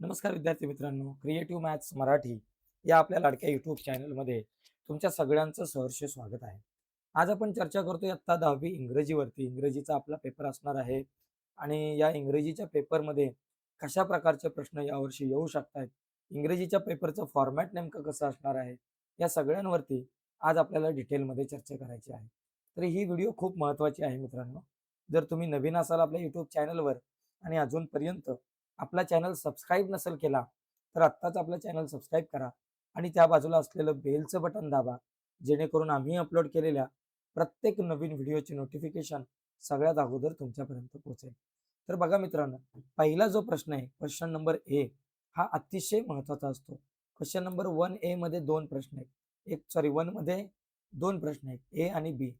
नमस्कार विद्यार्थी मित्रांनो, क्रिएटिव्ह मॅथ्स मराठी या आपल्या लाडक्या यूट्यूब चॅनलमध्ये तुमच्या सगळ्यांचं सहर्ष स्वागत आहे. आज आपण चर्चा करतोय इयत्ता 10वी इंग्रजीवरती. इंग्रजीचा आपला पेपर असणार आहे आणि या इंग्रजीच्या पेपरमध्ये कशा प्रकारचे प्रश्न यावर्षी येऊ शकतात, इंग्रजीच्या पेपरचं फॉर्मॅट नेमकं कसं असणार आहे, या सगळ्यांवरती आज आपल्याला डिटेलमध्ये चर्चा करायची आहे. तर ही व्हिडिओ खूप महत्त्वाची आहे मित्रांनो. जर तुम्ही नवीन असाल आपल्या यूट्यूब चॅनलवर आणि अजूनपर्यंत आपला चॅनल सबस्क्राईब नसेल केला, तर आत्ताच आपला चॅनल सबस्क्राईब करा आणि त्या बाजूला असलेलं बेलचं बटन दाबा, जेणेकरून आम्ही अपलोड केलेल्या प्रत्येक नवीन व्हिडिओची नोटिफिकेशन सगळ्यात अगोदर तुमच्यापर्यंत पोहोचेल. तर बघा मित्रांनो, पहिला जो प्रश्न आहे, क्वेश्चन नंबर ए, हा अतिशय महत्त्वाचा असतो. क्वेश्चन नंबर 1A मध्ये 2 प्रश्न आहेत. 1 मध्ये 2 प्रश्न आहेत, ए आणि बी.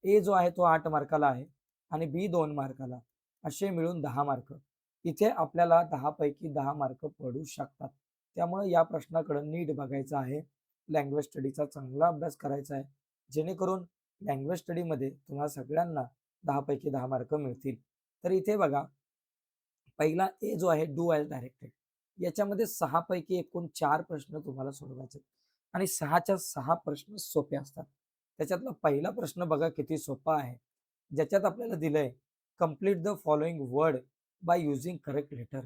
ए जो आहे तो 8 मार्काला आहे आणि बी 2 मार्काला, असे मिळून 10 मार्क. इथे आपल्याला 10 पैकी 10 मार्क पडू शकतात. त्यामुळे या प्रश्नाकडे नीट बघायचं आहे. लँग्वेज स्टडीचा चांगला अभ्यास करायचा आहे, जेणेकरून लँग्वेज स्टडीमध्ये तुम्हाला सगळ्यांना 10 पैकी 10 मार्क मिळतील. तर इथे बघा, पहिला ए जो आहे डू ॲज डायरेक्टेड, याच्यामध्ये 6 पैकी एकूण 4 प्रश्न तुम्हाला सोडवायचे आणि 6च्या 6 प्रश्न सोपे असतात. त्याच्यातला पहिला प्रश्न बघा किती सोपा आहे, ज्याच्यात आपल्याला दिलंय complete the following word by using correct letter.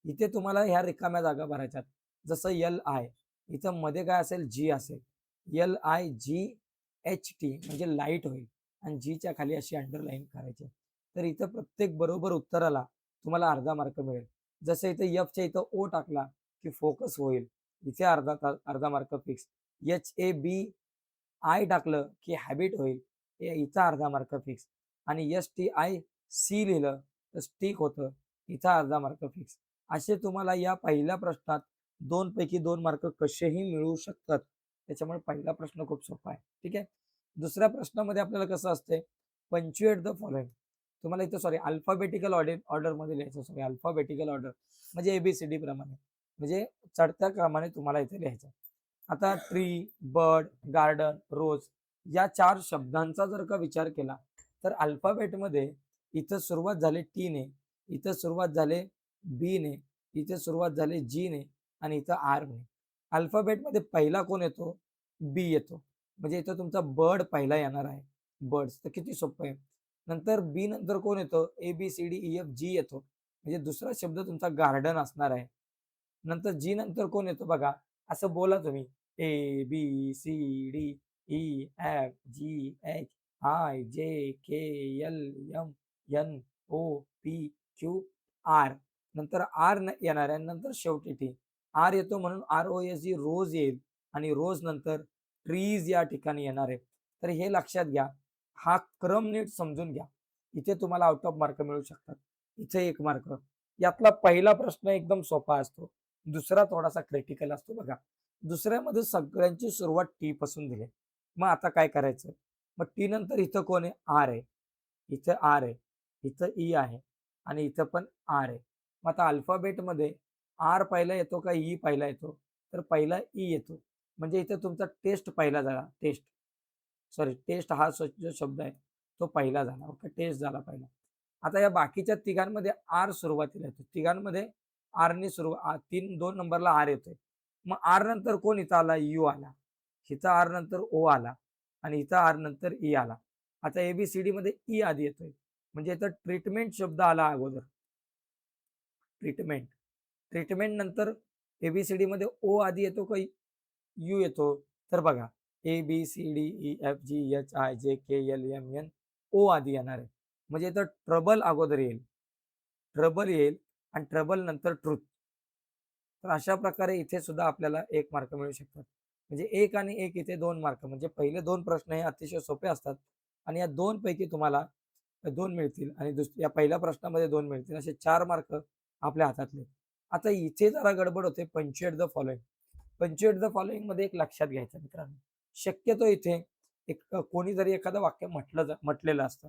इथे तुम्हाला ह्या रिकाम्या जागा भरायच्यात. जसं एल आय, इथं मध्ये काय असेल, जी असेल. LIGHT म्हणजे लाईट होईल आणि जीच्या खाली अशी अंडरलाईन करायची. तर इथं प्रत्येक बरोबर उत्तराला तुम्हाला अर्धा मार्क मिळेल. जसं इथं एफच्या इथं ओ टाकला की फोकस होईल, इथे अर्धा मार्क फिक्स. HABI टाकलं की हॅबिट होईल, इथं अर्धा मार्क फिक्स. आणि STIC लिहिलं तर स्टिक होतं, इथं अर्धा मार्क फिक्स. असे तुम्हाला या पहिल्या प्रश्नात 2 पैकी 2 मार्क कसेही मिळू शकतात. त्याच्यामुळे पहिला प्रश्न खूप सोपा आहे. ठीक आहे. दुसऱ्या प्रश्नामध्ये आपल्याला कसं असतंय, पंच्युएट द फॉलोइंग. तुम्हाला इथं अल्फाबेटिकल ऑर्डरमध्ये लिहायचं. अल्फाबेटिकल ऑर्डर म्हणजे ABCD प्रमाणे, म्हणजे चढत्या क्रमाने तुम्हाला इथे लिहायचं. आता ट्री, बर्ड, गार्डन, रोज या 4 शब्दांचा जर का विचार केला, तर अल्फाबेटमध्ये इथं सुरुवात झाली टी ने, इथं सुरुवात झाली बी ने, इथे सुरुवात झाली जी ने आणि इथं आर ने. अल्फाबेटमध्ये पहिला कोण येतो? बी येतो. म्हणजे इथं तुमचा बर्ड पहिला येणार आहे. बर्ड्स तर किती सोपं आहे. नंतर बी नंतर कोण येतो? ABCDEFG येतो. म्हणजे दुसरा शब्द तुमचा गार्डन असणार आहे. नंतर जी नंतर कोण येतो बघा, असं बोला तुम्ही. ABCDEFGHIJKLMNOPQR. नंतर आर येणार आहे, नंतर शेवटी टी. आर येतो म्हणून ROSG रोज येईल आणि रोज नंतर ट्रीज या ठिकाणी येणार आहे. तर हे लक्षात घ्या. हा क्रम नीट समजून घ्या. इथे तुम्हाला आउट ऑफ मार्क मिळू शकतात. इथे 1 मार्क. यातला पहिला प्रश्न एकदम सोपा असतो. दुसरा थोडासा क्रिटिकल असतो बघा. दुसऱ्यामध्ये सगळ्यांची सुरुवात टी पासून दिली. मग आता काय करायचं? मग टी नंतर इथं कोण आहे? आर आहे. इथं आर आहे. इथं ई आहे आणि इथं पण आर आहे. मग आता अल्फाबेटमध्ये आर पहिला येतो का ई पहिला येतो? तर पहिला ई येतो. म्हणजे इथं तुमचा टेस्ट पहिला झाला. टेस्ट हा जो शब्द आहे तो पहिला झाला. ओके, टेस्ट झाला पहिला. आता या बाकीच्या तिघांमध्ये आर सुरुवातीला येतो. तिघांमध्ये आरने 2 नंबरला आर येतोय. मग आर नंतर कोण इथं आला? यू आला. इथं आर नंतर ओ आला आणि इथं आर नंतर ई आला. आता ABCD मध्ये ई आधी येतोय. म्हणजे इथं ट्रीटमेंट शब्द आला अगोदर. ट्रीटमेंट. ट्रीटमेंट नंतर ABCD मध्ये ओ आधी येतो का यू येतो? तर बघा, ABCDEFGHIJKLMN ओ आधी येणार आहे. म्हणजे इथं ट्रबल अगोदर येईल. ट्रबल येईल आणि ट्रबल नंतर ट्रुथ. तर अशा प्रकारे इथे सुद्धा आपल्याला 1 मार्क मिळू शकतात. म्हणजे 1 आणि 1 इथे 2 मार्क. म्हणजे पहिले 2 प्रश्न हे अतिशय सोपे असतात आणि या 2 पैकी तुम्हाला 2 मिळतील आणि या पहिल्या प्रश्नामध्ये 2 मिळतील. असे 4 मार्क आपल्या हातातले. आता इथे जरा गडबड होते. पंच्युएट द फॉलोइंग. पंच्युएट द फॉलोइंग मध्ये एक लक्षात घ्यायचं मित्रांनो. शक्यतो इथे एक कोणीतरी एखादं वाक्य म्हटलेलं असतं.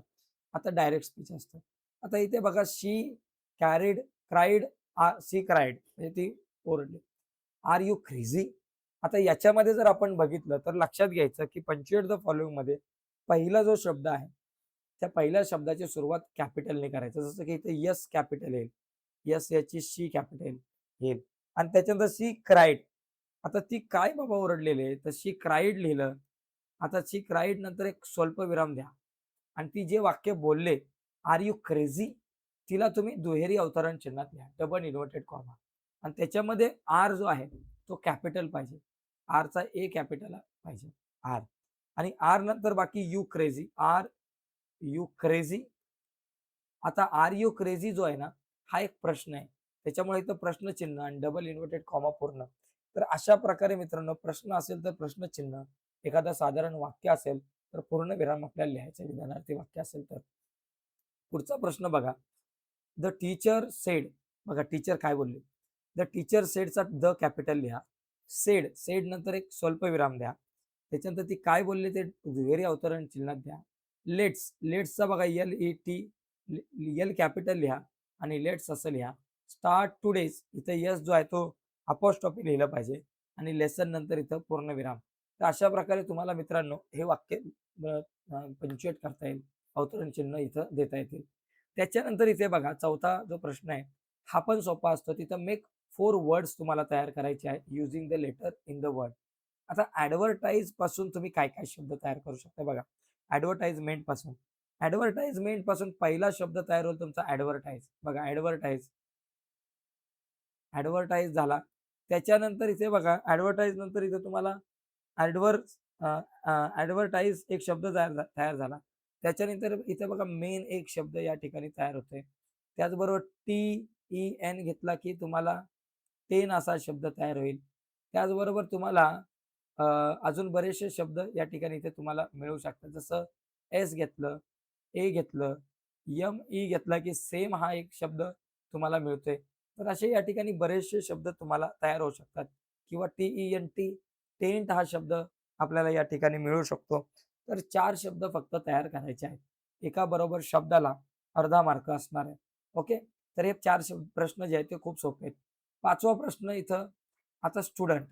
आता डायरेक्ट स्पीच असतं. आता इथे बघा, क्राईड शी क्राईड म्हणजे ती ओरडली. R you crazy? आता याच्यामध्ये जर आपण बघितलं तर लक्षात घ्यायचं की पंच्युएट द फॉलोइंग मध्ये पहिला जो शब्द आहे, त्या पहिल्या शब्दाची सुरुवात कॅपिटलने करायचं. जसं की इथे यस कॅपिटल येईल. यस याची शी कॅपिटल येईल. आणि त्याच्यानंतर शी क्राईड. आता ती काय बाबा ओरडलेली आहे, तर शी क्राईड लिहिलं. आता शी क्राईड नंतर एक स्वल्पविराम द्या आणि ती जे वाक्य बोलले, "आर यू क्रेझी?" तिला तुम्ही दुहेरी अवतरण चिन्हात लिहा, डबल इन्व्हर्टेड कॉमा आणि त्याच्यामध्ये आर जो आहे, तो कॅपिटल पाहिजे. आरचा ए कॅपिटल पाहिजे, आर आणि आर नंतर बाकी you crazy, are you crazy. आता आर यू क्रेझी जो आहे ना, हा एक प्रश्न आहे. त्याच्यामुळे इथं प्रश्नचिन्ह आणि डबल इन्व्हर्टेड कॉमा पूर्ण. तर अशा प्रकारे मित्रांनो प्रश्न असेल तर प्रश्नचिन्ह, एखादं साधारण वाक्य असेल तर पूर्णविराम आपल्याला लिहायचं विधानार्थी वाक्य असेल तर. पुढचा प्रश्न बघा. द टीचर सेड बघा टीचर काय बोलले? द टीचर सेडचा द कॅपिटल लिहा. सेड नंतर एक स्वल्पविराम द्या. त्याच्यानंतर ती काय बोलले ते दुहेरी अवतरण चिन्हात द्या. लेट्सचा बघा एल कॅपिटल लिहा आणि लेट्स असं लिहा. स्टार्ट टुडेज इथं यस जो आहे तो अपोस्ट्रॉफी लिहिलं पाहिजे आणि लेसन नंतर इथं पूर्णविराम. तर अशा प्रकारे तुम्हाला मित्रांनो हे वाक्य पंक्च्युएट करता येईल. अवतरण चिन्ह इथं देता येतील. त्याच्यानंतर इथे बघा चौथा जो प्रश्न आहे, हा पण सोपा असतो. तिथं मेक 4 वर्ड्स तुम्हाला तयार करायचे आहेत using the letter in the word. आता ॲडव्हर्टाइज पासून तुम्ही काय-काय शब्द तयार करू शकता बघा. ॲडव्हर्टाइजमेंट पासून. ॲडव्हर्टाइजमेंट पासून पहिला शब्द तयार होईल तुमचा ॲडव्हर्टाइज. बघा ॲडव्हर्टाइज झाला. त्याच्यानंतर इथे बघा ॲडव्हर्टाइज नंतर इथे तुम्हाला ॲडव्हर्स ॲडव्हर्टाइज एक शब्द तयार झाला. त्याच्यानंतर इथे बघा मेन एक शब्द या ठिकाणी तयार होतोय. त्याचबरोबर टी-ई-एन घेतला की तुम्हाला टेन असा शब्द तयार होईल. त्याचबरोबर तुम्हाला अ, अजून बरेचसे शब्द या ठिकाणी इथे तुम्हाला मिळू शकतात. जसं एस घेतलं, ए घेतलं, एम-ई घेतला की सेम हा एक शब्द तुम्हाला मिळतोय. तर असे या ठिकाणी बरेचसे शब्द तुम्हाला तयार होऊ शकतात किंवा टी-ई-एन-टी टेंट हा शब्द आपल्याला या ठिकाणी मिळू शकतो. तर 4 शब्द फक्त तयार करायचे आहेत. एका बरोबर शब्दाला अर्धा मार्क असणार आहे. ओके. तर हे 4 प्रश्न जे आहेत ते खूप सोपे आहेत. 5वा प्रश्न इथं आता स्टुडंट.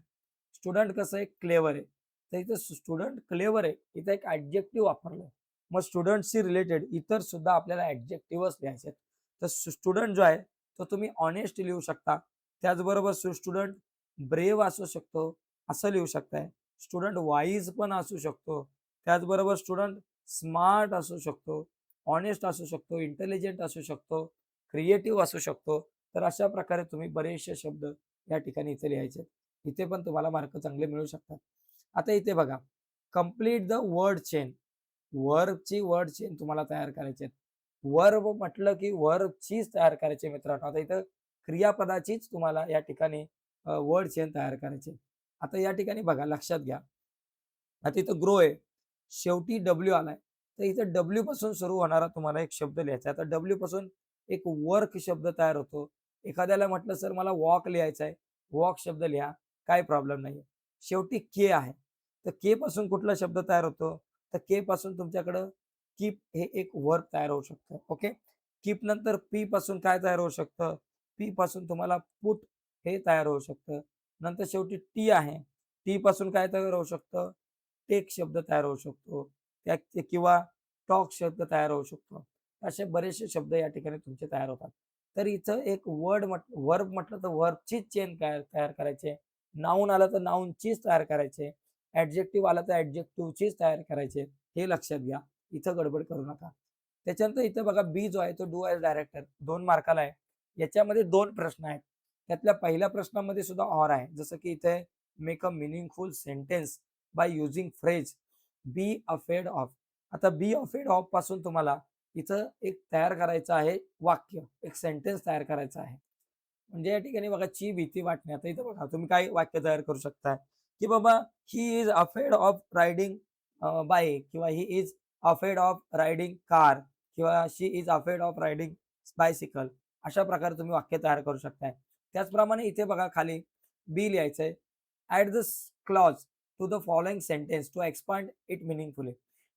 स्टुडंट कसं आहे क्लेवर आहे. तर इथं स्टुडंट क्लेवर आहे. इथं एक ॲडजेक्टिव्ह वापरलंय. मग स्टुडंट्सशी रिलेटेड इतर सुद्धा आपल्याला ॲडजेक्टिव्हच लिहायचे आहेत. तर स्टुडंट जो आहे तो तुम्ही ऑनेस्ट लिहू शकता. त्याचबरोबर स्टुडंट ब्रेव्ह असू शकतो, असं लिहू शकताय. स्टुडंट वाईज पण असू शकतो. त्याचबरोबर स्टुडंट स्मार्ट असू शकतो, हॉनेस्ट असू शकतो, इंटेलिजंट असू शकतो, क्रिएटिव्ह असू शकतो. तर अशा प्रकारे तुम्ही बरेचसे शब्द या ठिकाणी इथे लिहायचे. इथे पण तुम्हाला मार्क चांगले मिळू शकतात. आता इथे बघा, complete the word chain. Word chain तुम्हाला तयार करायची आहेत. वर्ब म्हटलं की वर्बचीच तयार करायची मित्रांनो. आता इथं क्रियापदाचीच तुम्हाला या ठिकाणी वर्ड चेन तयार करायची. आता या ठिकाणी बघा लक्षात घ्या. आता इथं ग्रो आहे. शेवटी डब्ल्यू आलाय. तर इथं डब्ल्यू पासून सुरू होणारा तुम्हाला एक शब्द लिहायचा आहे. आता डब्ल्यू पासून एक वर्क शब्द तयार होतो. एखाद्याला म्हटलं सर मला वॉक लिहायचा आहे. वॉक शब्द लिहा. काही प्रॉब्लेम नाहीये. शेवटी के आहे. तर के पासून कुठला शब्द तयार होतो? तर के पासून तुमच्याकडं कीप हे एक वर्ब तयार होऊ शकतं. ओके. कीप नंतर पी पासून काय तयार होऊ शकतं? पी पासून तुम्हाला पुट हे तयार होऊ शकतं. नंतर शेवटी टी आहे. टी पासून काय तयार होऊ शकतं? टेक शब्द तयार होऊ शकतो. किंवा टॉक शब्द तयार होऊ शकतो. असे बरेचसे शब्द या ठिकाणी तुमचे तयार होतात. तर इथं एक वर्ब म्हटलं तर वर्बचीच चेन तयार करायची. नाऊन आलं तर नाऊनचीच तयार करायची. ॲडजेक्टिव्ह आला तर ॲडजेक्टिव्हचीच तयार करायची. हे लक्षात घ्या. इथं गडबड करू नका. त्याच्यानंतर इथं बघा बी जो आहे तो डू ॲज डायरेक्टर 2 मार्काला आहे. याच्यामध्ये 2 प्रश्न आहेत. त्यातल्या पहिल्या प्रश्नामध्ये सुद्धा ऑर आहे. जसं की इथे make a meaningful sentence by using phrase be afraid of. आता बी अफेड ऑफ पासून तुम्हाला इथं एक तयार करायचं आहे वाक्य, एक सेंटेन्स तयार करायचा आहे. म्हणजे या ठिकाणी बघा ची भीती वाटणे. आता इथं बघा तुम्ही काय वाक्य तयार करू शकता, की बाबा he is afraid of riding bike किंवा he is afraid of riding car किंवा she is afraid of riding bicycle. अशा प्रकारे तुम्ही वाक्य तयार करू शकताय. त्याचप्रमाणे इथे बघा खाली बी लिहायचंय. At the clause to the following sentence to expand it meaningfully.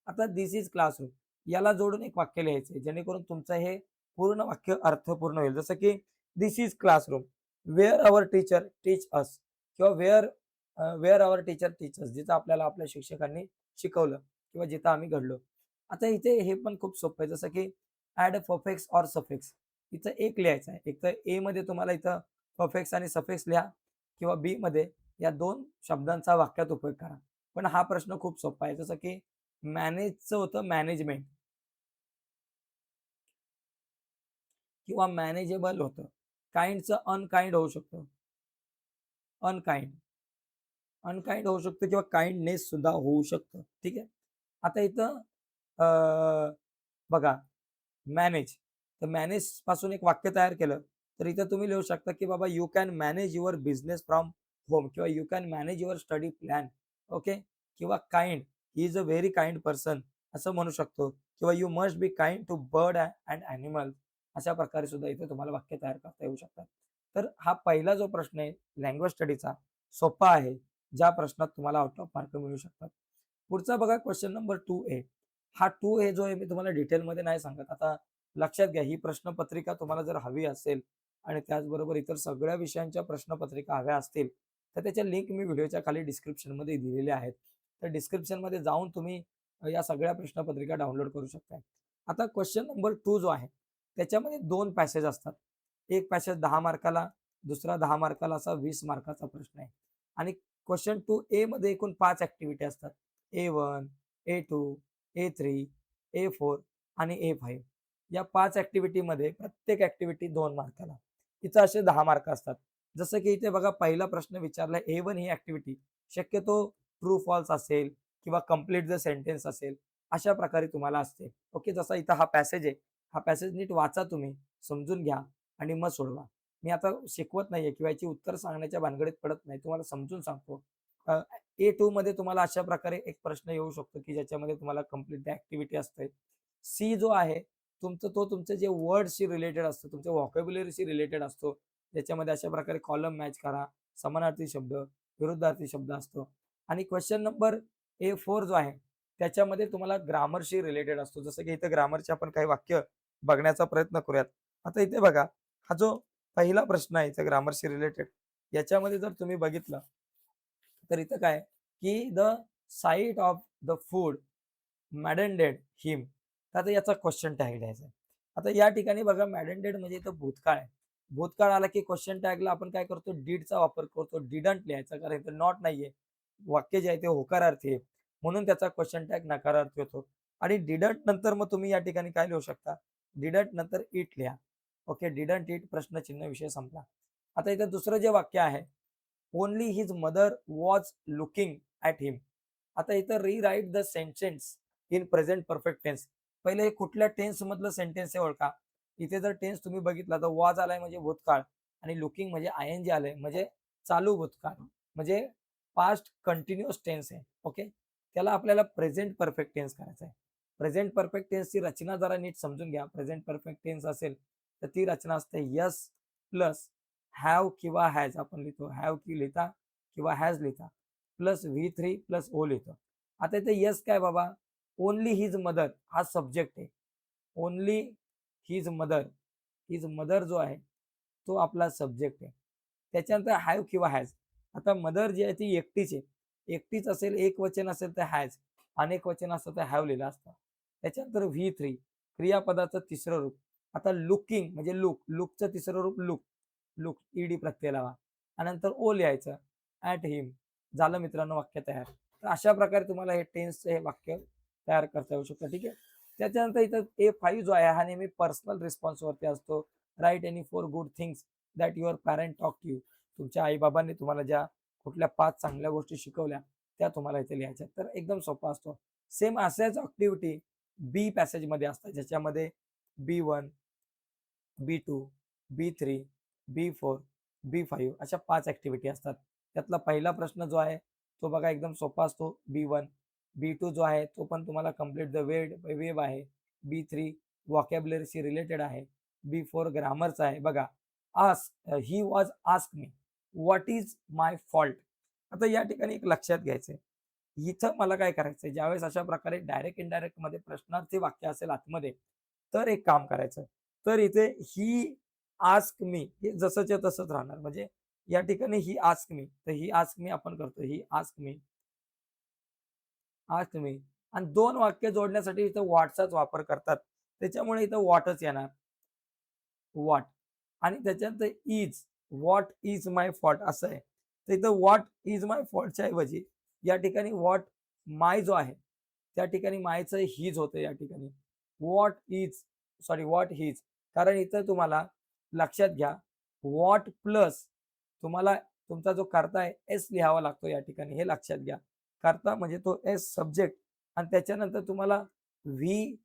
आता दिस इज क्लासरूम याला जोडून एक वाक्य लिहायचंय जेणेकरून तुमचं हे पूर्ण वाक्य अर्थपूर्ण होईल. जसं की this is classroom where our teacher teach us किंवा where our teacher teach us जिथं आपल्याला आपल्या शिक्षकांनी शिकवलं किंवा जिथं आम्ही घडलो. आता इथे हे पण खूप सोपं आहे. जसं की ॲड अ परफेक्स ऑर सफिक्स. इथं एक लिहायचं आहे. एक तर ए मध्ये तुम्हाला इथं परफेक्स आणि सफिक्स लिहा किंवा बी मध्ये या दोन शब्दांचा वाक्यात उपयोग करा. पण हा प्रश्न खूप सोपा आहे. जसं की मॅनेजचं होतं मॅनेजमेंट किंवा मॅनेजेबल होतं. काइंडचं अनकाइंड होऊ शकतं. अनकाइंड. अनकाइंड होऊ शकतं किंवा काइंडनेस सुद्धा होऊ शकतं. ठीक आहे. आता इथं बघा मॅनेज. तर मॅनेज पासून एक वाक्य तयार केलं, तर इथं तुम्ही लिहू शकता, की बाबा you can manage your business from home किंवा you can manage your study plan. Okay. किंवा kind, he is a very kind person असं म्हणू शकतो किंवा you must be kind to bird and animal. अशा प्रकारे सुद्धा इथे तुम्हाला वाक्य तयार करता येऊ शकतात. तर हा पहिला जो प्रश्न आहे लँग्वेज स्टडीचा सोपा आहे. ज्या प्रश्नात तुम्हाला आउट ऑफ मार्क मिळू शकतात. पुढचा बघा क्वेश्चन नंबर 2A. हा 2A जो आहे मी तुम्हाला डिटेलमध्ये नाही सांगत. आता लक्षात घ्या ही प्रश्नपत्रिका तुम्हाला जर हवी असेल आणि त्याचबरोबर इतर सगळ्या विषयांच्या प्रश्नपत्रिका हव्या असतील, तर त्याच्या लिंक मी व्हिडिओच्या खाली डिस्क्रिप्शनमध्ये दिलेल्या आहेत. तर डिस्क्रिप्शनमध्ये जाऊन तुम्ही या सगळ्या प्रश्नपत्रिका डाउनलोड करू शकता. आता क्वेश्चन नंबर 2 जो आहे, त्याच्यामध्ये 2 पॅसेज असतात. एक पॅसेज 10 मार्काला, दुसरा 10 मार्काला असा 20 मार्काचा प्रश्न आहे. आणि क्वेश्चन 2A मध्ये एकूण 5 ॲक्टिव्हिटी असतात. A1, A2, A3, A4 आणि A5. या 5 ॲक्टिव्हिटीमध्ये प्रत्येक ॲक्टिव्हिटी 2 मार्काला. इथं असे 10 मार्क असतात. जसं की इथे बघा पहिला प्रश्न विचारला A1 ही ॲक्टिव्हिटी शक्यतो ट्रू फॉल्स असेल किंवा कंप्लीट द सेंटेन्स असेल, अशा प्रकारे तुम्हाला असते. ओके. जसा इथं हा पॅसेज आहे. हा पॅसेज नीट वाचा तुम्ही, समजून घ्या आणि मग सोडवा. मी आता शिकवत नाहीये किंवा याची उत्तर सांगण्याच्या भानगडीत पडत नाही. तुम्हाला समजून सांगतो. A2 मध्ये तुम्हाला अशा प्रकारे एक प्रश्न येऊ शकतो, की ज्याच्यामध्ये तुम्हाला कंप्लीट ॲक्टिव्हिटी असते. सी जो आहे तो तुमचे जे वर्ड्सशी रिलेटेड असतो, तुमच्या व्हॉकॅब्युलरीशी रिलेटेड असतो. त्याच्यामध्ये अशा प्रकारे कॉलम मॅच करा, समानार्थी शब्द, विरुद्धार्थी शब्द असतो. आणि क्वेश्चन नंबर A4 जो आहे, त्याच्यामध्ये तुम्हाला ग्रामरशी रिलेटेड असतो. जसं की इथं ग्रामरचे आपण काही वाक्य बघण्याचा प्रयत्न करूयात. आता इथे बघा, हा जो पहिला प्रश्न आहे इथे ग्रामरशी रिलेटेड, याच्यामध्ये जर तुम्ही बघितलं, तर इथं काय की the sight of the food maddened him. तर आता याचा क्वेश्चन टॅग द्यायचा आहे. आता या ठिकाणी बघा मॅडन्डेड म्हणजे इथं भूतकाळ आहे. भूतकाळ आला की क्वेश्चन टॅगला आपण काय करतो डीडचा वापर करतो. डिडंट लिहायचा कारण इथं नॉट नाहीये. वाक्य जे आहे ते होकारार्थी आहे. म्हणून त्याचा क्वेश्चन टॅग नकारार्थी होतो. आणि डिडंट नंतर मग तुम्ही या ठिकाणी काय लिहू शकता? डिडंट नंतर इट लिहा. ओके. डिडंट इट प्रश्नचिन्ह विषय संपला. आता इथं दुसरं जे वाक्य आहे, only his mother was looking at him. आता इथं rewrite the sentence in present perfect tense. पहिले हे कुठल्या टेन्स मधलं सेंटेन्स आहे ओळखा. इथे जर टेन्स तुम्ही बघितला तर वॉज आलाय म्हणजे भूतकाळ आणि लुकिंग म्हणजे आयएनजी आलंय म्हणजे चालू भूतकाळ म्हणजे पास्ट कंटिन्युअस टेन्स आहे. ओके. त्याला आपल्याला प्रेझेंट परफेक्ट टेन्स करायचा आहे. प्रेझेंट परफेक्ट टेन्सची रचना जरा नीट समजून घ्या. प्रेझेंट परफेक्ट टेन्स असेल तर ती रचना असते यस प्लस हॅव किंवा हॅज आपण लिहितो. हॅव की लिहिता किंवा हॅज लिहिता प्लस V3 प्लस ओ लिहितो. आता इथे यस काय बाबा? ओन्ली हिज मदर हा सब्जेक्ट आहे. Only his mother. His mother जो आहे तो आपला सब्जेक्ट आहे. त्याच्यानंतर हॅव किंवा हॅज. आता मदर जी आहे ती एकटीच आहे. एकटीच असेल, एक वचन असेल तर हॅज, अनेक वचन असेल तर हॅव लिहिलं असतं. त्याच्यानंतर V3 क्रियापदाचं तिसरं रूप. आता लुकिंग म्हणजे लुकचं तिसरं रूप लुक. लुक ईडी प्रत्यय लावा. आणि नंतर ओ लिहायचं. ॲट हिम. झालं मित्रांनो वाक्य तयार. तर अशा प्रकारे तुम्हाला हे टेन्सचं हे वाक्य तयार करता येऊ शकतं. ठीक आहे. त्याच्यानंतर इथं A5 जो आहे हा नेहमी पर्सनल रिस्पॉन्सवरती असतो. Write any 4 good things that your parent talk to you. तुमच्या आई-बाबांनी तुम्हाला ज्या कुठल्या 5 चांगल्या गोष्टी शिकवल्या त्या तुम्हाला इथे लिहायच्या. तर एकदम सोपा असतो. सेम अशाच ॲक्टिव्हिटी बी पॅसेजमध्ये असतात ज्याच्यामध्ये B1, B2, B3, B4, B5 अशा 5 ॲक्टिव्हिटी असतात. त्यातला पहिला प्रश्न जो आहे तो बघा एकदम सोपा असतो B1. B2 जो आहे तो पण तुम्हाला कंप्लीट द वेब आहे. B3 व्हॉकॅब्युलरीशी रिलेटेड आहे. B4 ग्रामरचा आहे. बघा he was ask me what is my fault. आता या ठिकाणी एक लक्षात घ्यायचंय. इथं मला काय करायचंय ज्यावेळेस अशा प्रकारे डायरेक्ट इनडायरेक्ट मध्ये प्रश्नार्थी वाक्य असेल आतमध्ये, तर एक काम करायचं. तर इथे ही आस्क मी हे जसंच्या तसंच राहणार. म्हणजे या ठिकाणी ही आस्क मी, तर ही आस्क मी आपण करतो. He ask me, ask me आणि 2 वाक्य जोडण्यासाठी इथं व्हॉटचाच वापर करतात. त्याच्यामुळे इथं व्हॉटच येणार. व्हॉट आणि त्याच्यानंतर is what is my fault असं आहे. तर इथं व्हॉट इज माय फॉल्टच्या ऐवजी या ठिकाणी व्हॉट माय जो आहे, त्या ठिकाणी मायचं हीज होतं या ठिकाणी. What is what his. कारण इथं तुम्हाला लक्षात घ्या, व्हॉट प्लस तुम्हाला तुमचा जो कर्ता आहे एस लिहावा लागतो या ठिकाणी, हे लक्षात घ्या. कर्ता म्हणजे तो एस सब्जेक्ट आणि त्याच्यानंतर तुम्हाला व्ही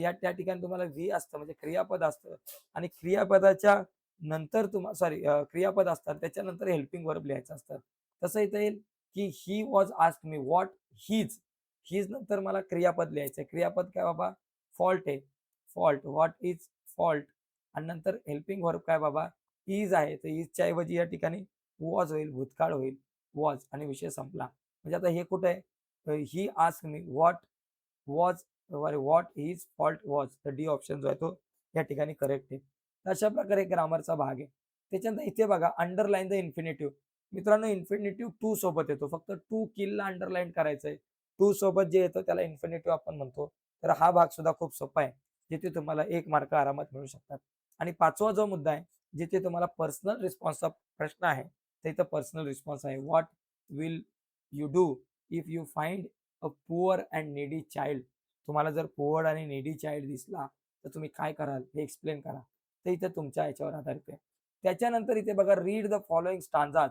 या त्या ठिकाणी तुम्हाला व्ही असतं म्हणजे क्रियापद असतं आणि क्रियापदाच्या नंतर क्रियापद असतात त्याच्यानंतर हेल्पिंग वर्ब लिहायचं असतं. तसं इथं येईल की he was asked me what his. His नंतर मला क्रियापद लिहायचं आहे. क्रियापद काय बाबा? फॉल्ट आहे. फॉल्ट. व्हॉट इज फॉल्ट आणि नंतर हेल्पिंग वर्ब काय बाबा? इज आहे. तर इजच्या ऐवजी या ठिकाणी वॉज होईल, भूतकाळ होईल. वॉज आणि विषय संपला. म्हणजे आता हे कुठे आहे? He asked me what was what his fault was. तर डी ऑप्शन जो आहे तो या ठिकाणी करेक्ट आहे. तर अशा प्रकारे ग्रामरचा भाग आहे. त्याच्यानंतर इथे बघा अंडरलाईन द इन्फिनिटिव्ह. मित्रांनो इन्फिनिटिव्ह टू सोबत येतो. फक्त टू किलला अंडरलाईन करायचं आहे. टू सोबत जे येतं त्याला इन्फिनिटिव्ह आपण म्हणतो. तर हा भाग सुद्धा खूप सोपा आहे. जिथे तुम्हाला 1 मार्क आरामात मिळू शकतात. आणि 5वा जो मुद्दा आहे, जिथे तुम्हाला पर्सनल रिस्पॉन्सचा प्रश्न आहे, तर इथं पर्सनल रिस्पॉन्स आहे. What will you do if you find a poor and needy child. तुम्हाला जर पुअर आणि नीडी चाइल्ड दिसला, तर तुम्ही काय कराल हे एक्सप्लेन करा. तर इथे तुमच्या याच्यावर आधारित आहे. त्याच्यानंतर इथे बघा रीड द फॉलोइंग स्टांजाज.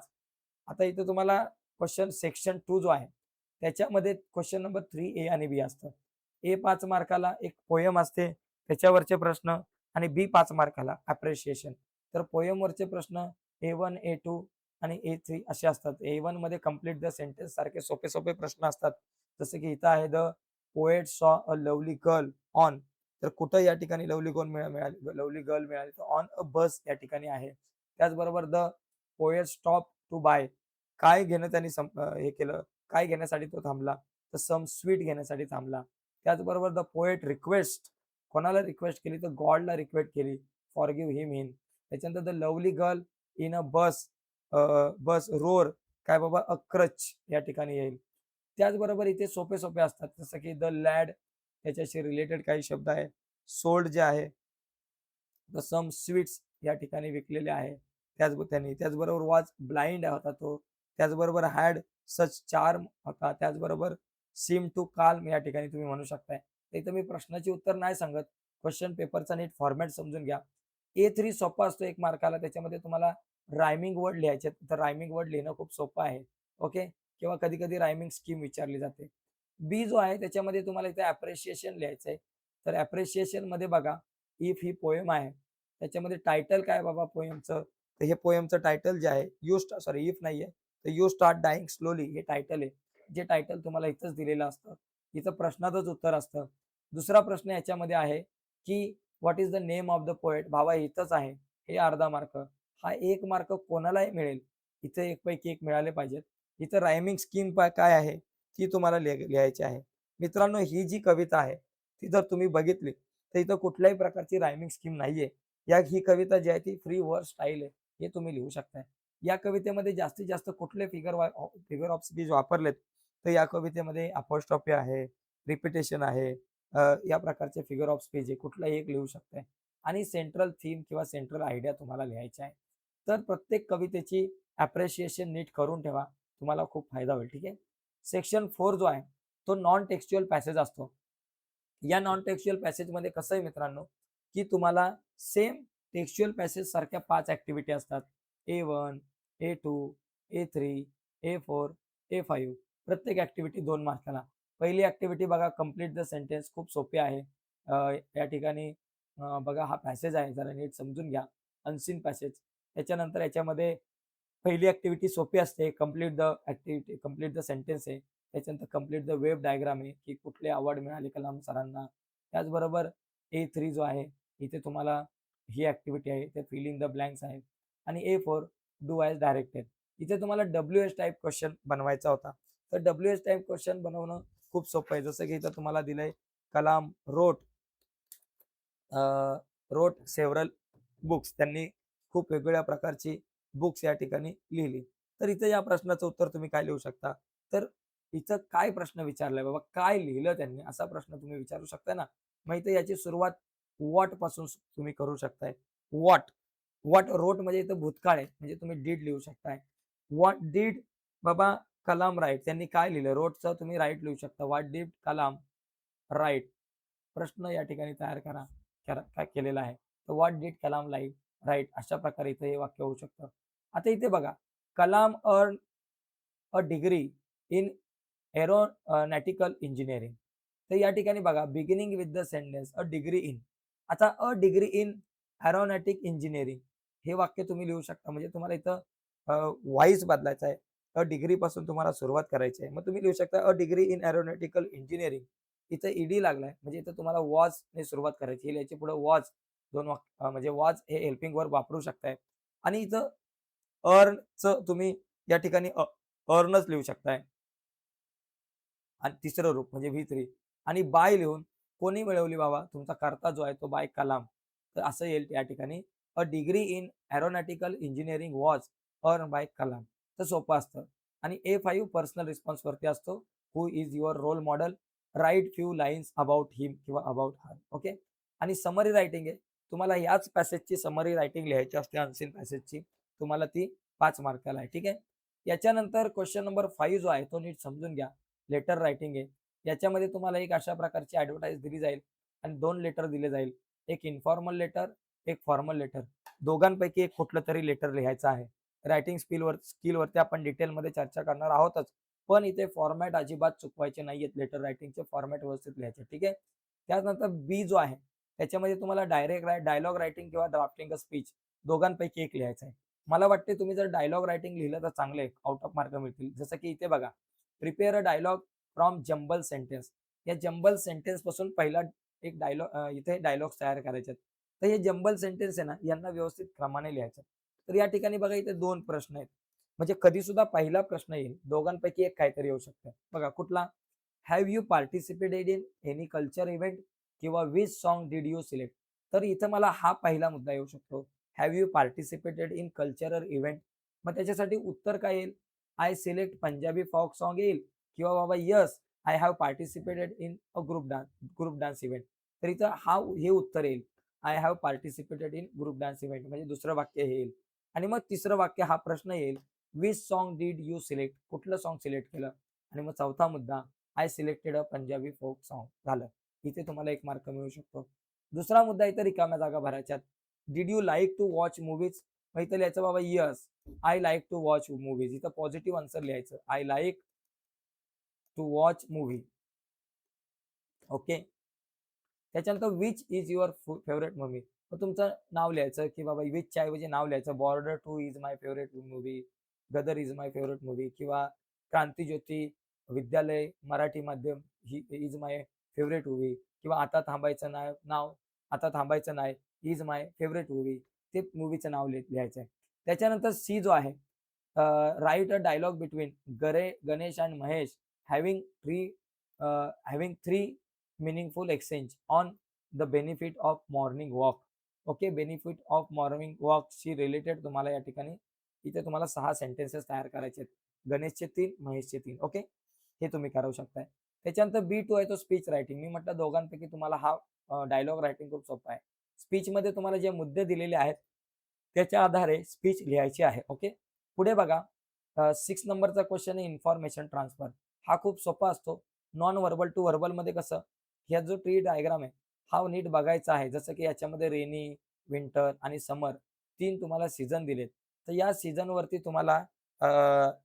आता इथे तुम्हाला क्वेश्चन सेक्शन 2 जो आहे, त्याच्यामध्ये क्वेश्चन नंबर 3 ए आणि बी असतं. ए 5 मार्काला एक पोयम असते, त्याच्यावरचे प्रश्न आणि बी 5 मार्काला अप्रिशिएशन. तर पोयमवरचे प्रश्न A1, A2 आणि A3 असे असतात. A1 मध्ये कंप्लीट द सेंटेन्स सारखे सोपे-सोपे प्रश्न असतात. जसं की इथं आहे the poet saw a lovely girl on. तर कुठं या ठिकाणी लव्हली गर्ल मिळाली तर ऑन अ बस या ठिकाणी आहे. त्याचबरोबर the poet stop to buy. काय घेणं त्यांनी हे केलं, काय घेण्यासाठी तो थांबला? तर सम स्वीट घेण्यासाठी थांबला. त्याचबरोबर द पोएट रिक्वेस्ट. कोणाला रिक्वेस्ट केली? तर गॉडला रिक्वेस्ट केली. Forgive him in. त्याच्यानंतर the lovely girl in a bus bus roar काय बाबा अ क्रच या ठिकाणी येईल. त्याचबरोबर इथे सोपे-सोपे असतात जसं की द लॅड त्याच्याशी रिलेटेड काही शब्द आहे. सोल्ड जे आहे, द सम स्वीट्स या ठिकाणी विकलेले आहे. त्याचबरोबर वॉज ब्लाइंड होता तो. त्याचबरोबर हॅड सच चार्म होता. त्याचबरोबर सीम टू काल्म या ठिकाणी तुम्ही म्हणू शकताय. तर इथं मी प्रश्नाची उत्तर नाही सांगत. क्वेश्चन पेपरचा नीट फॉर्मॅट समजून घ्या. A3 सोपा असतो 1 मार्काला. त्याच्यामध्ये तुम्हाला रायमिंग वर्ड लिहायचे आहेत. तर रायमिंग वर्ड लिहिणं खूप सोपं आहे. ओके. किंवा कधी-कधी रायमिंग स्कीम विचारली जाते. बी जो आहे त्याच्यामध्ये तुम्हाला इथे अप्रिशिएशन लिहायचं आहे. तर अप्रिशिएशनमध्ये बघा, इफ ही पोएम आहे, त्याच्यामध्ये टायटल काय बाबा पोएमचं? तर हे पोएमचं टायटल जे आहे, इफ नाहीये, तर यू स्टार्ट डायिंग स्लोली हे टायटल आहे. जे टायटल तुम्हाला इथंच दिलेलं असतं. इथं प्रश्नाचंच उत्तर असतं. दुसरा प्रश्न याच्यामध्ये आहे, की what is the name of the poet? भावा इथंच आहे. हे अर्धा मार्क. हा 1 मार्क कोणालाही मिळेल. इथे 1 पैकी 1 मिळाले पाहिजेत. इथं रायमिंग स्कीम काय आहे? ती तुम्हाला लिहायची आहे. मित्रांनो, ही जी कविता आहे, ती जर तुम्ही बघितली, तर इथं कुठल्याही प्रकारची रायमिंग स्कीम नाहीये. ही कविता जी आहे ती फ्री वर्ड स्टाईल आहे. हे तुम्ही लिहू शकताय. या कवितेमध्ये जास्तीत जास्त कुठले फिगर ऑफ स्पीच वापरलेत, तर या कवितेमध्ये अपोस्ट्रोफी आहे, रिपिटेशन आहे, या प्रकारचे फिगर ऑफ स्पीच आहे. कुठलाही एक लिहू शकताय आणि सेंट्रल थीम किंवा सेंट्रल आयडिया तुम्हाला लिहायची आहे. तर प्रत्येक कवितेची अप्रिशिएशन नीट करून ठेवा. तुम्हाला खूप फायदा होईल. ठीक आहे. सेक्शन 4 जो आहे, तो नॉन टेक्स्च्युअल पॅसेज असतो. या नॉन टेक्स्च्युअल पॅसेजमध्ये कसं आहे मित्रांनो, की तुम्हाला सेम टेक्स्च्युअल पॅसेज सारख्या 5 ॲक्टिव्हिटी असतात. A1, A2, A3, A4, A5 प्रत्येक ॲक्टिव्हिटी 2 मार्काला. पहिली ॲक्टिव्हिटी बघा कंप्लीट द सेंटेन्स खूप सोपी आहे. या ठिकाणी बघा हा पॅसेज आहे जरा नीट समजून घ्या. Unseen passage. त्याच्यानंतर याच्यामध्ये पहिली ॲक्टिव्हिटी सोपी असते. कंप्लीट द सेंटेन्स आहे. त्याच्यानंतर कंप्लीट द वेव्ह डायग्राम आहे, की कुठले अवॉर्ड मिळाले कलाम सरांना. त्याचबरोबर A3 जो आहे, इथे तुम्हाला ही ॲक्टिव्हिटी आहे, ते फिल इन द ब्लँक्स आहे. आणि A4 डू ॲज डायरेक्टेड. इथे तुम्हाला WH टाइप क्वेश्चन बनवायचा होता. तर WH टाइप क्वेश्चन बनवणं खूप सोपं आहे. जसं की इथं तुम्हाला दिलंय कलाम रोट सेव्हरल बुक्स. त्यांनी खूप वेगवेगळ्या प्रकारची बुक्स या ठिकाणी लिहिली. तर इथं या प्रश्नाचं उत्तर तुम्ही काय लिहू शकता? तर इथं काय प्रश्न विचारलाय बाबा? काय लिहिलं त्यांनी? असा प्रश्न तुम्ही विचारू शकता ना. मग इथे याची सुरुवात व्हॉट पासून तुम्ही करू शकताय. व्हॉट व्हॉट रोट म्हणजे इथं भूतकाळ आहे, म्हणजे तुम्ही डीड लिहू शकताय. व्हॉट डीड बाबा कलाम राईट, त्यांनी काय लिहिलं? रोटचं तुम्ही राईट लिहू शकता. What did Kalam write? प्रश्न या ठिकाणी तयार करा. काय केलेला आहे. तर व्हॉट डीड कलाम राईट? अशा प्रकारे इथं हे वाक्य होऊ शकतं. आता इथे बघा, Kalam earn a degree in aeronautical engineering. तर या ठिकाणी बघा, beginning with the sentence a degree in. आता a degree in aeronautic engineering हे वाक्य तुम्ही लिहू शकता. म्हणजे तुम्हाला इथं व्हॉइस बदलायचा आहे. अ डिग्री पासून तुम्हाला सुरुवात करायची आहे. मग तुम्ही लिहू शकता अ डिग्री इन एरोनॉटिकल इंजिनिअरिंग. इथं ईडी लागलाय, म्हणजे इथं तुम्हाला वॉजने सुरुवात करायची. याच्या पुढे वॉज म्हणजे वॉज हे हेल्पिंग वर्ब वापरू शकताय. आणि इथं अर्नचं तुम्ही या ठिकाणी अर्नच लिहू शकताय. आणि तिसरं रूप म्हणजे व्ही3 आणि बाय लिहून कोणी मिळवली बाबा? तुमचा कर्ता जो आहे तो बाय कलाम. तर असं येईल या ठिकाणी a degree in aeronautical engineering was earn by Kalam. तर सोपं असतं. आणि A5 पर्सनल रिस्पॉन्स वरती असतो. Who is your role model? Write few lines about him किंवा अबाउट हर. ओके. आणि समरी रायटिंग आहे. तुम्हाला याच पॅसेजची समरी रायटिंग लिहायची असते अनसीन पॅसेजची. तुम्हाला ती 5 मार्काला आहे. ठीक आहे. याच्यानंतर क्वेश्चन नंबर 5 जो आहे तो नीट समजून घ्या. लेटर रायटिंग आहे. याच्यामध्ये तुम्हाला एक अशा प्रकारची ॲडव्हर्टाइज दिली जाईल आणि 2 लेटर दिले जाईल. एक इन्फॉर्मल लेटर, एक फॉर्मल लेटर. दोघांपैकी एक कुठलं तरी लेटर लिहायचं आहे. रायटिंग स्किलवरती आपण डिटेलमध्ये चर्चा करणार आहोतच. पण इथे फॉर्मॅट अजिबात चुकवायचे नाहीयेत. लेटर रायटिंगचे फॉर्मॅट व्यवस्थित लिहायचे. ठीक आहे. त्यानंतर बी जो आहे त्याच्यामध्ये तुम्हाला डायलॉग रायटिंग किंवा ड्राफ्टिंग अ स्पीच दोघांपैकी एक लिहायचं आहे. मला वाटते तुम्ही जर डायलॉग रायटिंग लिहिलं तर चांगलं आहे. आउट ऑफ मार्क मिळतील. जसं की इथे बघा, prepare a dialogue from jumble sentence. या जंबल सेंटेन्स पासून पहिला एक इथे डायलॉग्स तयार करायचे. तर हे जंबल सेंटेन्स आहे ना, यांना व्यवस्थित क्रमाने लिहायचं. तर या ठिकाणी बघा इथे 2 प्रश्न आहेत. म्हणजे कधी सुद्धा पहिला प्रश्न येईल, दोघांपैकी एक काहीतरी येऊ शकतं. बघा कुठला? Have you participated in any culture event किंवा which song did you select? तर इथं मला हा पहिला मुद्दा येऊ शकतो. Have you participated in cultural event? मग त्याच्यासाठी उत्तर काय येईल? आय सिलेक्ट पंजाबी फॉक सॉन्ग येईल किंवा बाबा yes I have participated in a group dance event. तर इथं हे उत्तर येईल. I have participated in group dance event म्हणजे दुसरं वाक्य हे येईल. आणि मग तिसरं वाक्य हा प्रश्न येईल. Which song did you select? कुठलं सॉन्ग सिलेक्ट केलं? आणि मग चौथा मुद्दा I selected a Punjabi folk song झालं. इथे तुम्हाला 1 मार्क मिळू शकतो. दुसरा मुद्दा इथे रिकाम्या जागा भरायच्यात. Did you like to watch movies? मग इथं लिहायचं बाबा yes I like to watch movies. इथं पॉझिटिव्ह आन्सर लिहायचं. I like to watch movie. Okay. त्याच्यानंतर which is your favourite movie? मग तुमचं नाव लिहायचं की बाबा विचच्या ऐवजी नाव लिहायचं. Border 2 is my favourite movie, Gadar is my favourite movie किंवा Krantijyoti Vidyalaya Marathi Madhyam he is my favourite movie किंवा आता थांबायचं नाही इज माय फेवरेट मूव्ही. ते मूव्हीचं नाव लिहायचं आहे. त्याच्यानंतर सी जो आहे, write a dialogue between Ganesh and Mahesh having three meaningful exchange on the benefit of morning walk. Okay. Benefit of morning वॉकशी रिलेटेड तुम्हाला या ठिकाणी इथे तुम्हाला 6 सेंटेन्सेस तयार करायचे आहेत. गणेशचे 3, महेशचे 3. ओके. हे तुम्ही करू शकताय. त्याच्यानंतर B2 आहे तो स्पीच रायटिंग. मी म्हटलं दोघांपैकी तुम्हाला हा डायलॉग रायटिंग खूप सोपा आहे. स्पीचमध्ये तुम्हाला जे मुद्दे दिलेले आहेत त्याच्या आधारे स्पीच लिहायची आहे. ओके. पुढे बघा, 6 नंबरचा क्वेश्चन आहे इन्फॉर्मेशन ट्रान्सफर. हा खूप सोपा असतो. नॉन व्हर्बल टू व्हर्बलमध्ये कसं, ह्या जो ट्री डायग्राम आहे हा नीट बघायचा आहे. जसं की याच्यामध्ये रेनी, विंटर आणि समर 3 तुम्हाला सीझन दिलेत. तर या सीझनवरती तुम्हाला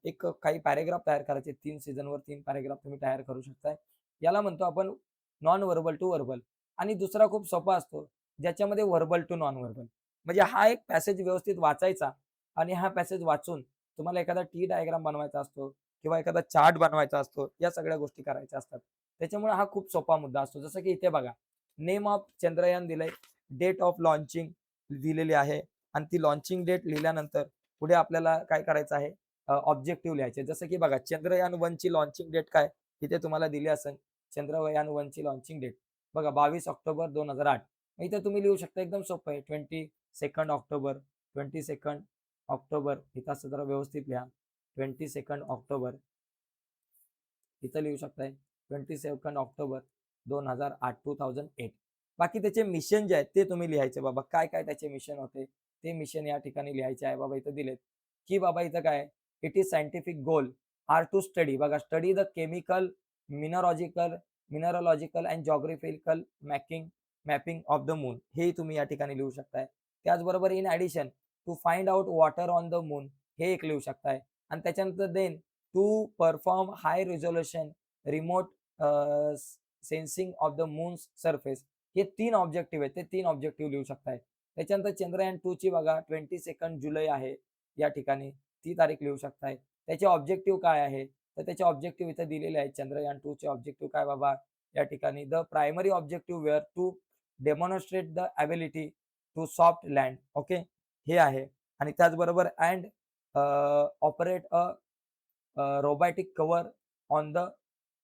एक काही पॅराग्राफ तयार करायचे. 3 सीझनवर 3 पॅराग्राफ तुम्ही तयार करू शकताय. याला म्हणतो आपण नॉन व्हर्बल टू व्हर्बल. आणि दुसरा खूप सोपा असतो ज्याच्यामध्ये व्हर्बल टू नॉन व्हर्बल. म्हणजे हा एक पॅसेज व्यवस्थित वाचायचा आणि हा पॅसेज वाचून तुम्हाला एखादा टी डायग्राम बनवायचा असतो किंवा एखादा चार्ट बनवायचा असतो. या सगळ्या गोष्टी करायच्या असतात. त्याच्यामुळे हा खूप सोपा मुद्दा असतो. जसं की इथे बघा, नेम ऑफ चंद्रयान दिलंय, डेट ऑफ लॉन्चिंग दिलेली आहे आणि ती लॉन्चिंग डेट लिहिल्यानंतर पुढे आपल्याला काय करायचं आहे, ऑब्जेक्टिव्ह लिहायचे. जसं की बघा, चंद्रयान 1 ची लॉन्चिंग डेट काय इथे तुम्हाला दिली असेल. चंद्रयान 1 ची लॉन्चिंग डेट बघा 22 ऑक्टोबर 2008. इथे तुम्ही लिहू शकता, एकदम सोपं आहे. 22 ऑक्टोबर, 22 ऑक्टोबर इथं असं जरा व्यवस्थित लिहा. 22 ऑक्टोबर इथं लिहू शकताय. 22 ऑक्टोबर 2008 2008. बाकी त्याचे मिशन जे आहेत ते तुम्ही लिहायचे बाबा. काय काय त्याचे मिशन होते ते मिशन या ठिकाणी लिहायचे आहे बाबा इथं दिलेत, की बाबा इथं काय it is scientific goal are to study बघा study the chemical, mineralogical mineralogical and geographical mapping of the moon हे तुम्ही या ठिकाणी लिहू शकताय. त्याचबरोबर in addition to find out water on the moon हे एक लिहू शकताय आणि त्याच्यानंतर then to perform high resolution remote sensing of the moon's surface हे 3 ऑब्जेक्टिव्ह आहेत. ते 3 ऑब्जेक्टिव्ह लिहू शकताय. त्याच्यानंतर चंद्रयान 2 ची बघा 22 जुलै आहे या ठिकाणी ती तारीख लिहू शकताय. त्याचे ऑब्जेक्टिव्ह काय आहे? तर त्याचे ऑब्जेक्टिव्ह इथे दिलेले आहेत. चंद्रयान 2 चे ऑब्जेक्टिव्ह काय बाबा या ठिकाणी the primary objective were to demonstrate the ability to soft land okay हे आहे आणि त्याचबरोबर and operate a robotic cover on the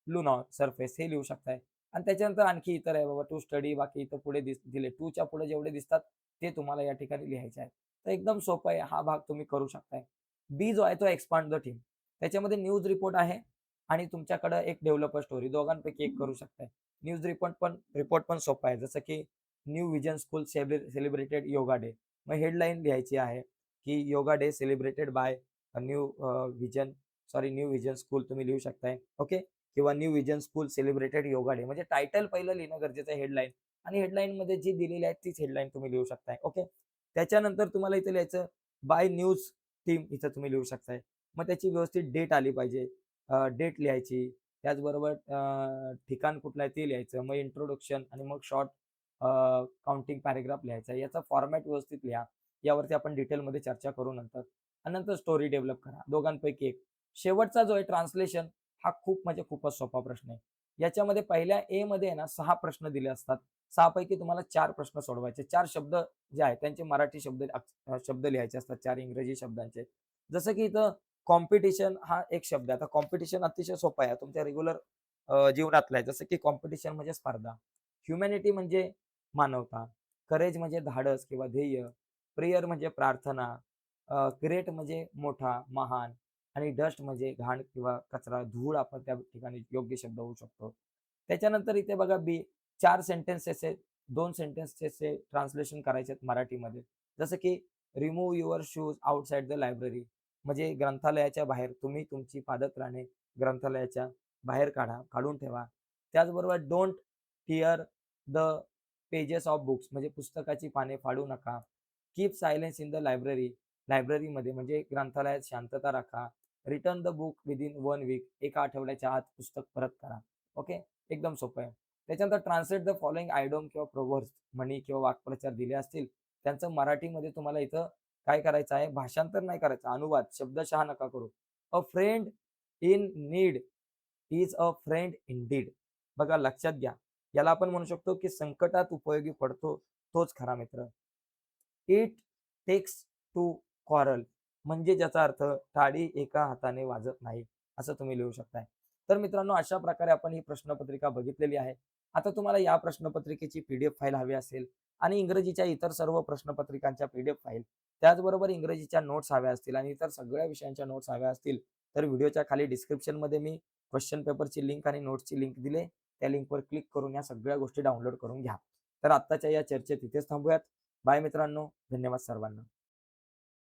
lunar surface हे लिहू शकताय आणि त्याच्यानंतर आणखी इतर आहे बाबा टू स्टडी बाकी इथं पुढे दिले 2 च्या पुढे जेवढे दिसतात ते तुम्हाला या ठिकाणी लिहायचे आहेत. तर एकदम सोपं आहे. हा भाग तुम्ही करू शकताय. बी जो आहे तो एक्सपांड द टीम. त्याच्यामध्ये न्यूज रिपोर्ट आहे आणि तुमच्याकडे एक डेव्हलपर स्टोरी दोघांपैकी एक करू शकताय. न्यूज रिपोर्ट पण सोपा आहे. जसं की new vision school celebrated yoga day. मग हेडलाईन लिहायची आहे की yoga day celebrated by new new vision school तुम्ही लिहू शकताय. ओके. किंवा new vision school celebrated yoga day म्हणजे टायटल पहिलं लिहिणं गरजेचं आहे हेडलाईन आणि हेडलाईनमध्ये जी दिलेली आहे तीच हेडलाईन तुम्ही लिहू शकताय. ओके. त्याच्यानंतर तुम्हाला इथे लिहायचं बाय न्यूज टीम इथं तुम्ही लिहू शकताय. मग त्याची व्यवस्थित डेट आली पाहिजे. डेट लिहायची. त्याचबरोबर ठिकाण कुठलं आहे ते लिहायचं. मग इंट्रोडक्शन आणि मग शॉर्ट काउंटिंग पॅराग्राफ लिहायचा. याचा फॉर्मॅट व्यवस्थित लिहा. यावरती आपण डिटेलमध्ये चर्चा करू नंतर. आणि नंतर स्टोरी डेव्हलप करा. दोघांपैकी एक. शेवटचा जो आहे ट्रान्सलेशन हा खूप म्हणजे खूपच सोपा प्रश्न आहे. याच्यामध्ये पहिल्या ए मध्ये आहे ना 6 प्रश्न दिले असतात. 6 पैकी तुम्हाला 4 प्रश्न सोडवायचे. 4 शब्द जे आहेत त्यांचे मराठी शब्द लिहायचे असतात 4 इंग्रजी शब्दांचे. जसं की इथं कॉम्पिटिशन हा एक शब्द आहे. आता कॉम्पिटिशन अतिशय सोपा आहे. तुमच्या रेग्युलर जीवनातला आहे. जसं की कॉम्पिटिशन म्हणजे स्पर्धा. ह्युमॅनिटी म्हणजे मानवता. करेज म्हणजे धाडस किंवा ध्येय. प्रेयर म्हणजे प्रार्थना. ग्रेट म्हणजे मोठा, महान. आणि डस्ट म्हणजे घाण किंवा कचरा, धूळ आपण त्या ठिकाणी योग्य शब्द होऊ शकतो. त्याच्यानंतर इथे बघा बी 4 सेंटेन्सेस आहेत. 2 सेंटेन्सेसचे ट्रान्सलेशन करायचे आहेत मराठीमध्ये. जसं की remove your shoes outside the library म्हणजे ग्रंथालयाच्या बाहेर तुम्ही तुमची पादत्राणे ग्रंथालयाच्या बाहेर काढून ठेवा. त्याचबरोबर don't tear the pages of books म्हणजे पुस्तकाची पाने फाडू नका. कीप सायलेन्स इन द लायब्ररीमध्ये म्हणजे ग्रंथालयात शांतता राखा. Return the book within 1 week एका आठवड्याच्या आत पुस्तक परत करा. ओके. एकदम सोपं आहे. त्याच्यानंतर ट्रान्सलेट द फॉलोइंग आयडॉम किंवा प्रोव्हर्ब्स म्हणी किंवा वाक्प्रचार दिले असतील. त्यांचं मराठीमध्ये तुम्हाला इथं काय करायचं आहे भाषांतर नाही करायचं. अनुवाद शब्दशः नका करू. अ friend in need is a friend Indeed. बघा लक्षात घ्या. याला आपण म्हणू शकतो की संकटात उपयोगी पडतो तोच खरा मित्र. इट टेक्स टू क्वारल म्हणजे ज्याचा अर्थ टाळी एका हाताने वाजत नाही असं तुम्ही लिहू शकताय. तर मित्रांनो अशा प्रकारे आपण ही प्रश्नपत्रिका बघितलेली आहे. आता तुम्हाला या प्रश्नपत्रिकेची पीडीएफ फाईल हवी असेल आणि इंग्रजीच्या इतर सर्व प्रश्नपत्रिकांच्या पीडीएफ फाईल त्याचबरोबर इंग्रजीच्या नोट्स हव्या असतील आणि इतर सगळ्या विषयांच्या नोट्स हव्या असतील तर व्हिडिओच्या खाली डिस्क्रिप्शनमध्ये मी क्वेश्चन पेपरची लिंक आणि नोट्सची लिंक दिले. त्या लिंकवर क्लिक करून या सगळ्या गोष्टी डाउनलोड करून घ्या. तर आत्ताच्या या चर्चेत इथेच थांबूयात. बाय मित्रांनो. धन्यवाद सर्वांना.